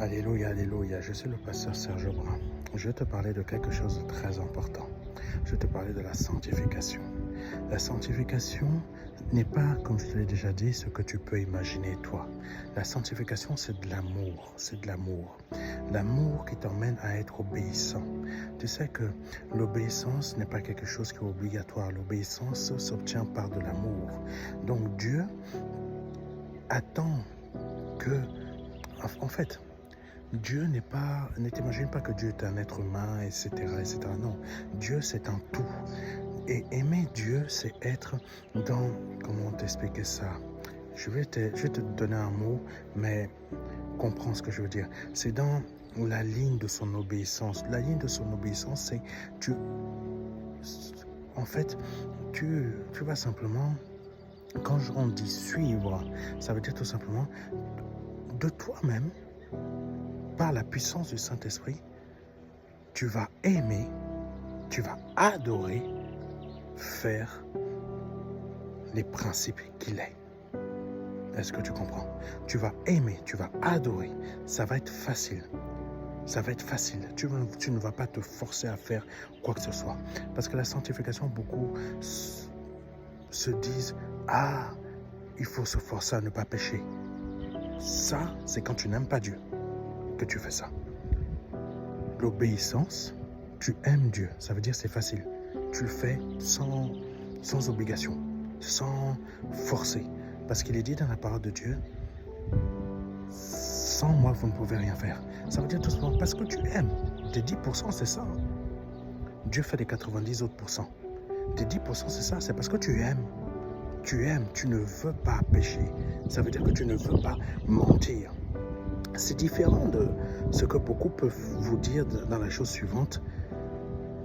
Alléluia, alléluia. Je suis le pasteur Serge Brun. Je vais te parler de quelque chose de très important. Je vais te parler de la sanctification. La sanctification n'est pas, comme je te l'ai déjà dit, ce que tu peux imaginer toi. La sanctification, c'est de l'amour. C'est de l'amour. L'amour qui t'emmène à être obéissant. Tu sais que l'obéissance n'est pas quelque chose qui est obligatoire. L'obéissance s'obtient par de l'amour. Donc Dieu attend que... En fait, Dieu n'est pas... Ne t'imagine pas que Dieu est un être humain, etc., etc. Non, Dieu c'est un tout. Et aimer Dieu, c'est être dans... Comment t'expliquer ça? Je vais te donner un mot, mais comprends ce que je veux dire. C'est dans la ligne de son obéissance. La ligne de son obéissance, c'est... En fait, tu vas simplement... Quand on dit suivre, ça veut dire tout simplement de toi-même, par la puissance du Saint-Esprit, tu vas aimer, tu vas adorer, faire les principes qu'il est. Est-ce que tu comprends? Tu vas aimer, tu vas adorer. Ça va être facile. Ça va être facile. Tu ne vas pas te forcer à faire quoi que ce soit. Parce que la sanctification, beaucoup se disent « Ah, il faut se forcer à ne pas pécher. » Ça, c'est quand tu n'aimes pas Dieu que tu fais ça. L'obéissance, tu aimes Dieu. Ça veut dire c'est facile. Tu le fais sans obligation, sans forcer. Parce qu'il est dit dans la parole de Dieu, sans moi, vous ne pouvez rien faire. Ça veut dire tout simplement parce que tu aimes. Tes 10%, c'est ça. Dieu fait les 90 autres pourcents. Tes 10%, c'est ça. C'est parce que tu aimes. Tu aimes, tu ne veux pas pécher. Ça veut dire que tu ne veux pas mentir. C'est différent de ce que beaucoup peuvent vous dire dans la chose suivante.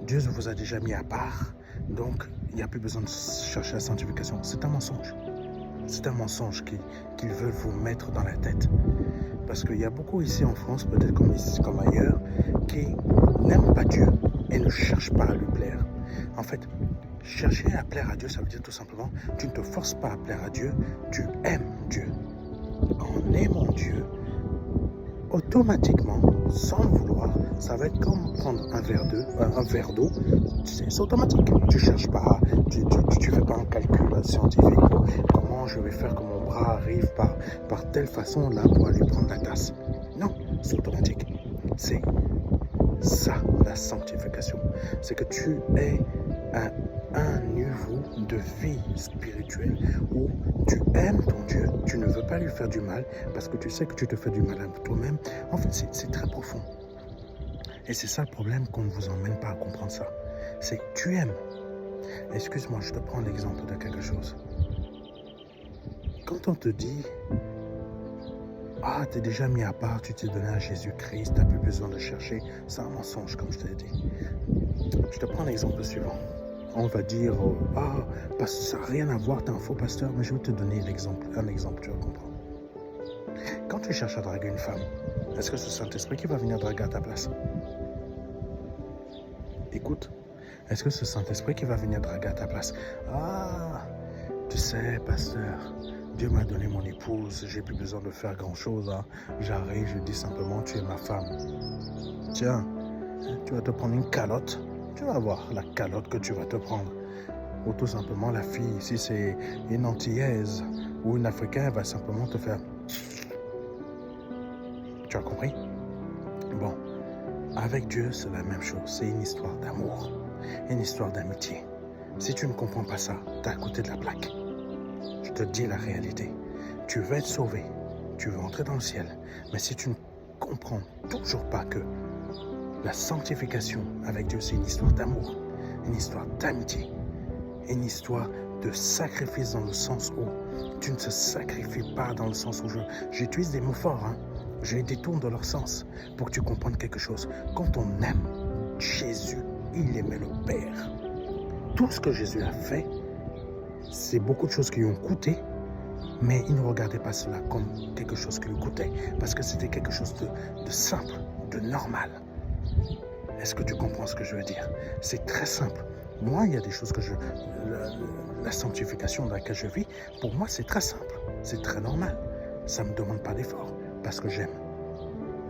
Dieu vous a déjà mis à part, donc il n'y a plus besoin de chercher la sanctification. C'est un mensonge. C'est un mensonge qu'ils veulent vous mettre dans la tête. Parce qu'il y a beaucoup ici en France, peut-être comme ailleurs, qui n'aiment pas Dieu et ne cherchent pas à lui plaire. En fait, chercher à plaire à Dieu, ça veut dire tout simplement, tu ne te forces pas à plaire à Dieu, tu aimes Dieu. En aimant Dieu, automatiquement, sans le vouloir, ça va être comme prendre un verre d'eau, c'est automatique. Tu cherches pas, tu fais pas un calcul scientifique pour comment je vais faire que mon bras arrive par telle façon là pour aller prendre la tasse. Non, c'est automatique. C'est ça, la sanctification. C'est que tu es à un niveau de vie spirituelle où tu aimes ton Dieu, tu ne veux pas lui faire du mal parce que tu sais que tu te fais du mal à toi-même. En fait, c'est très profond. Et c'est ça le problème qu'on ne vous emmène pas à comprendre ça. C'est que tu aimes. Excuse-moi, je te prends l'exemple de quelque chose. Quand on te dit « Ah, t'es déjà mis à part, tu t'es donné à Jésus-Christ, t'as plus besoin de chercher », c'est un mensonge, comme je te l'ai dit. Je te prends l'exemple suivant. On va dire « Ah, parce que ça n'a rien à voir, t'es un faux pasteur », mais je vais te donner un exemple, tu vas comprendre. Quand tu cherches à draguer une femme, est-ce que c'est le Saint-Esprit qui va venir draguer à ta place? Écoute, est-ce que c'est le Saint-Esprit qui va venir draguer à ta place? Ah, tu sais, pasteur, Dieu m'a donné mon épouse, j'ai plus besoin de faire grand-chose. Hein. J'arrive, je dis simplement, tu es ma femme. Tiens, tu vas te prendre une calotte. Tu vas voir la calotte que tu vas te prendre. Ou tout simplement la fille, si c'est une Antillaise ou une Africaine, elle va simplement te faire... Tu as compris? Bon, avec Dieu, c'est la même chose. C'est une histoire d'amour, une histoire d'amitié. Si tu ne comprends pas ça, tu es à côté de la plaque. Je te dis la réalité. Tu veux être sauvé, tu veux entrer dans le ciel. Mais si tu ne comprends toujours pas que la sanctification avec Dieu, c'est une histoire d'amour, une histoire d'amitié, une histoire de sacrifice dans le sens où tu ne te sacrifies pas dans le sens où j'utilise des mots forts, hein. Je les détourne de leur sens pour que tu comprennes quelque chose. Quand on aime Jésus, il aimait le Père. Tout ce que Jésus a fait, c'est beaucoup de choses qui lui ont coûté, mais il ne regardait pas cela comme quelque chose qui lui coûtait, parce que c'était quelque chose de simple, de normal. Est-ce que tu comprends ce que je veux dire? C'est très simple. Moi, il y a des choses que la sanctification dans laquelle je vis, pour moi, c'est très simple. C'est très normal. Ça ne me demande pas d'effort, parce que j'aime.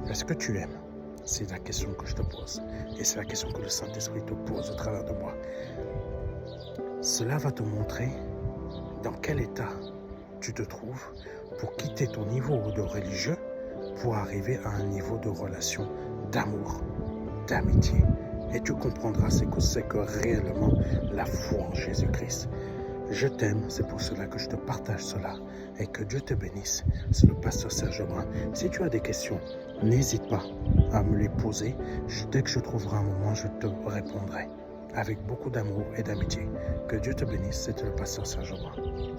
Est-ce que tu aimes? C'est la question que je te pose. Et c'est la question que le Saint-Esprit te pose au travers de moi. Cela va te montrer dans quel état tu te trouves pour quitter ton niveau de religieux pour arriver à un niveau de relation d'amour, d'amitié. Et tu comprendras ce que c'est que réellement la foi en Jésus-Christ. Je t'aime, c'est pour cela que je te partage cela. Et que Dieu te bénisse. C'est le pasteur Serge Brun. Si tu as des questions, n'hésite pas à me les poser. Dès que je trouverai un moment, je te répondrai. Avec beaucoup d'amour et d'amitié. Que Dieu te bénisse, c'était le pasteur Serge Brun.